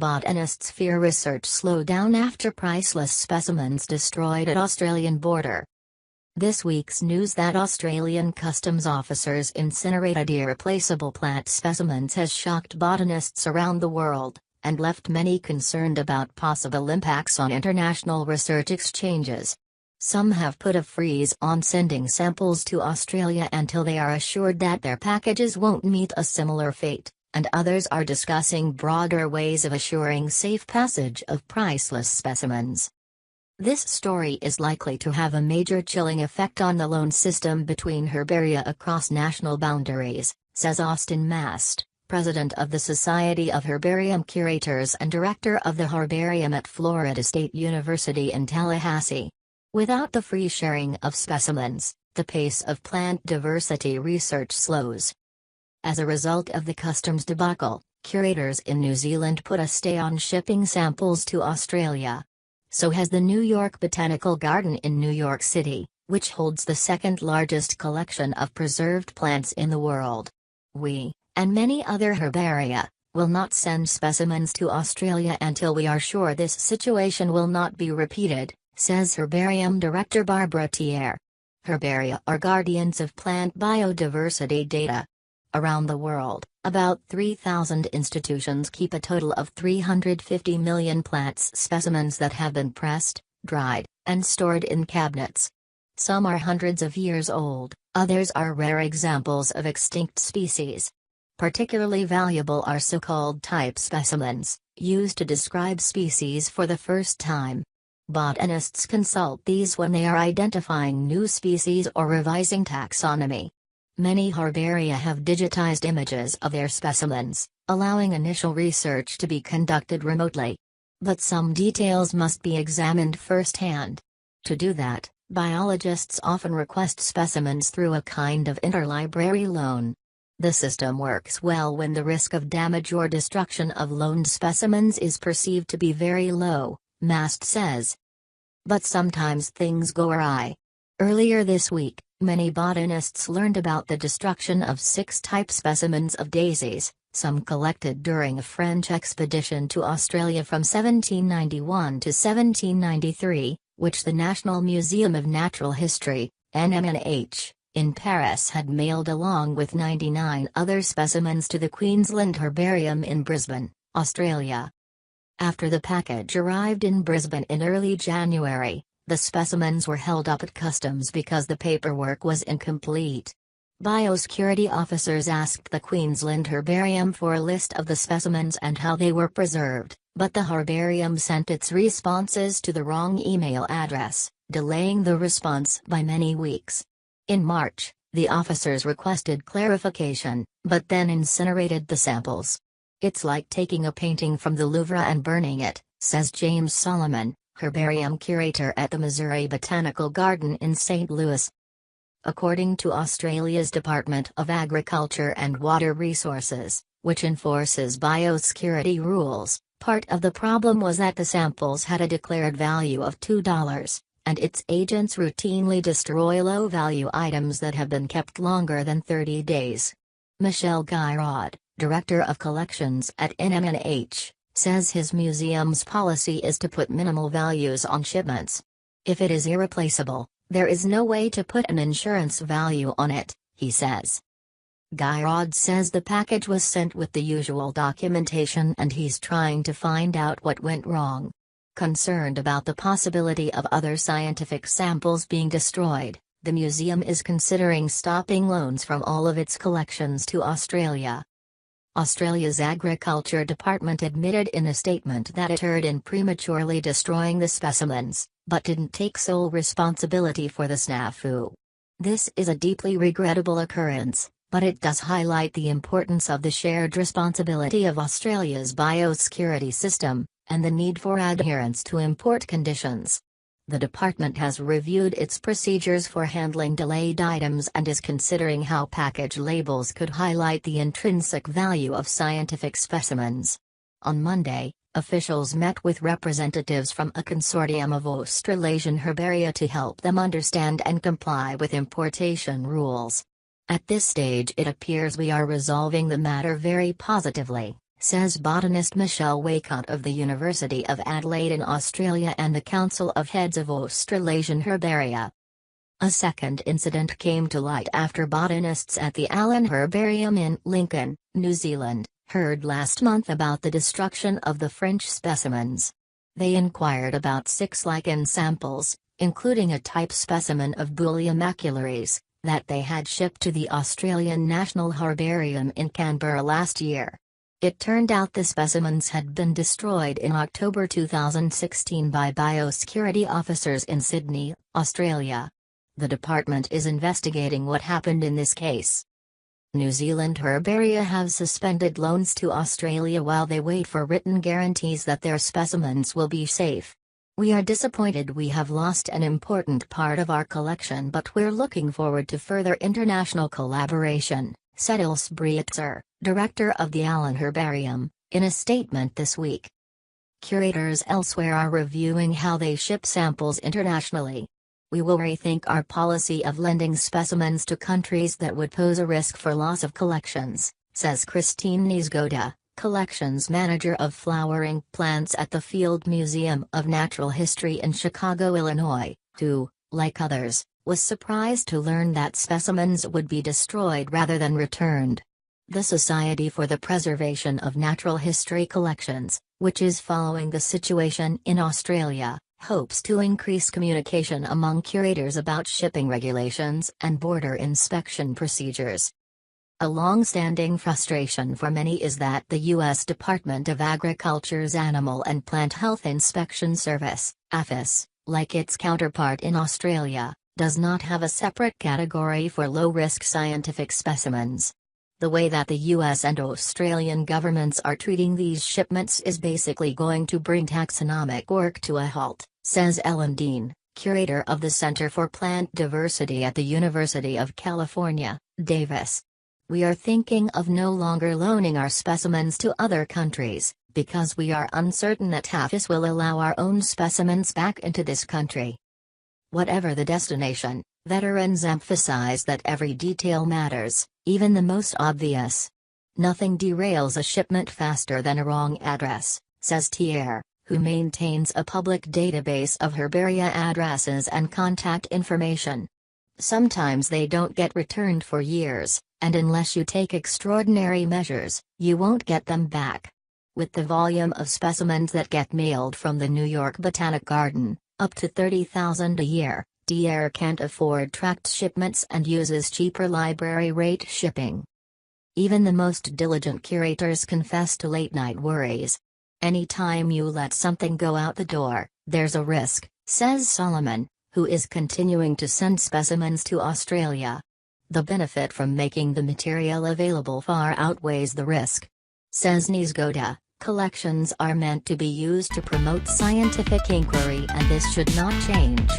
Botanists fear research slowdown after priceless specimens destroyed at Australian border. This week's news that Australian customs officers incinerated irreplaceable plant specimens has shocked botanists around the world, and left many concerned about possible impacts on international research exchanges. Some have put a freeze on sending samples to Australia until they are assured that their packages won't meet a similar fate, and others are discussing broader ways of assuring safe passage of priceless specimens. This story is likely to have a major chilling effect on the loan system between herbaria across national boundaries, says Austin Mast, president of the Society of Herbarium Curators and director of the Herbarium at Florida State University in Tallahassee. Without the free sharing of specimens, the pace of plant diversity research slows. As a result of the customs debacle, curators in New Zealand put a stay on shipping samples to Australia. So has the New York Botanical Garden in New York City, which holds the second largest collection of preserved plants in the world. We, and many other herbaria, will not send specimens to Australia until we are sure this situation will not be repeated, says Herbarium Director Barbara Thier. Herbaria are guardians of plant biodiversity data. Around the world, about 3,000 institutions keep a total of 350 million plants specimens that have been pressed, dried, and stored in cabinets. Some are hundreds of years old, others are rare examples of extinct species. Particularly valuable are so-called type specimens, used to describe species for the first time. Botanists consult these when they are identifying new species or revising taxonomy. Many herbaria have digitized images of their specimens, allowing initial research to be conducted remotely. But some details must be examined firsthand. To do that, biologists often request specimens through a kind of interlibrary loan. The system works well when the risk of damage or destruction of loaned specimens is perceived to be very low, Mast says. But sometimes things go awry. Earlier this week, many botanists learned about the destruction of 6 type specimens of daisies, some collected during a French expedition to Australia from 1791 to 1793, which the National Museum of Natural History, NMNH, in Paris had mailed along with 99 other specimens to the Queensland Herbarium in Brisbane, Australia. After the package arrived in Brisbane in early January, the specimens were held up at customs because the paperwork was incomplete. Biosecurity officers asked the Queensland Herbarium for a list of the specimens and how they were preserved, but the herbarium sent its responses to the wrong email address, delaying the response by many weeks. In March, the officers requested clarification, but then incinerated the samples. It's like taking a painting from the Louvre and burning it, says James Solomon, herbarium curator at the Missouri Botanical Garden in St. Louis. According to Australia's Department of Agriculture and Water Resources, which enforces biosecurity rules, part of the problem was that the samples had a declared value of $2, and its agents routinely destroy low-value items that have been kept longer than 30 days. Michel Guiraud, director of collections at NMNH, says his museum's policy is to put minimal values on shipments. If it is irreplaceable, there is no way to put an insurance value on it, he says. Guiraud says the package was sent with the usual documentation and he's trying to find out what went wrong. Concerned about the possibility of other scientific samples being destroyed, the museum is considering stopping loans from all of its collections to Australia. Australia's Agriculture Department admitted in a statement that it erred in prematurely destroying the specimens, but didn't take sole responsibility for the snafu. This is a deeply regrettable occurrence, but it does highlight the importance of the shared responsibility of Australia's biosecurity system, and the need for adherence to import conditions. The department has reviewed its procedures for handling delayed items and is considering how package labels could highlight the intrinsic value of scientific specimens. On Monday, officials met with representatives from a consortium of Australasian herbaria to help them understand and comply with importation rules. At this stage it appears we are resolving the matter very positively, says botanist Michelle Waycott of the University of Adelaide in Australia and the Council of Heads of Australasian Herbaria. A second incident came to light after botanists at the Allen Herbarium in Lincoln, New Zealand, heard last month about the destruction of the French specimens. They inquired about 6 lichen samples, including a type specimen of Bullia macularis, that they had shipped to the Australian National Herbarium in Canberra last year. It turned out the specimens had been destroyed in October 2016 by biosecurity officers in Sydney, Australia. The department is investigating what happened in this case. New Zealand herbaria have suspended loans to Australia while they wait for written guarantees that their specimens will be safe. "We are disappointed we have lost an important part of our collection, but we're looking forward to further international collaboration," said Ilse Breitzer, director of the Allen Herbarium, in a statement this week. Curators elsewhere are reviewing how they ship samples internationally. "We will rethink our policy of lending specimens to countries that would pose a risk for loss of collections," says Christine Niezgoda, collections manager of flowering plants at the Field Museum of Natural History in Chicago, Illinois, who, like others, was surprised to learn that specimens would be destroyed rather than returned. The Society for the Preservation of Natural History Collections, which is following the situation in Australia, hopes to increase communication among curators about shipping regulations and border inspection procedures. A long-standing frustration for many is that the U.S. Department of Agriculture's Animal and Plant Health Inspection Service, APHIS, like its counterpart in Australia, does not have a separate category for low-risk scientific specimens. The way that the US and Australian governments are treating these shipments is basically going to bring taxonomic work to a halt, says Ellen Dean, curator of the Center for Plant Diversity at the University of California, Davis. "We are thinking of no longer loaning our specimens to other countries, because we are uncertain that APHIS will allow our own specimens back into this country." Whatever the destination, veterans emphasize that every detail matters, even the most obvious. "Nothing derails a shipment faster than a wrong address," says Thierry, who maintains a public database of herbaria addresses and contact information. "Sometimes they don't get returned for years, and unless you take extraordinary measures, you won't get them back." With the volume of specimens that get mailed from the New York Botanic Garden, up to 30,000 a year, Thierry can't afford tracked shipments and uses cheaper library rate shipping. Even the most diligent curators confess to late-night worries. "Any time you let something go out the door, there's a risk," says Solomon, who is continuing to send specimens to Australia. "The benefit from making the material available far outweighs the risk," says Niezgoda. "Collections are meant to be used to promote scientific inquiry, and this should not change."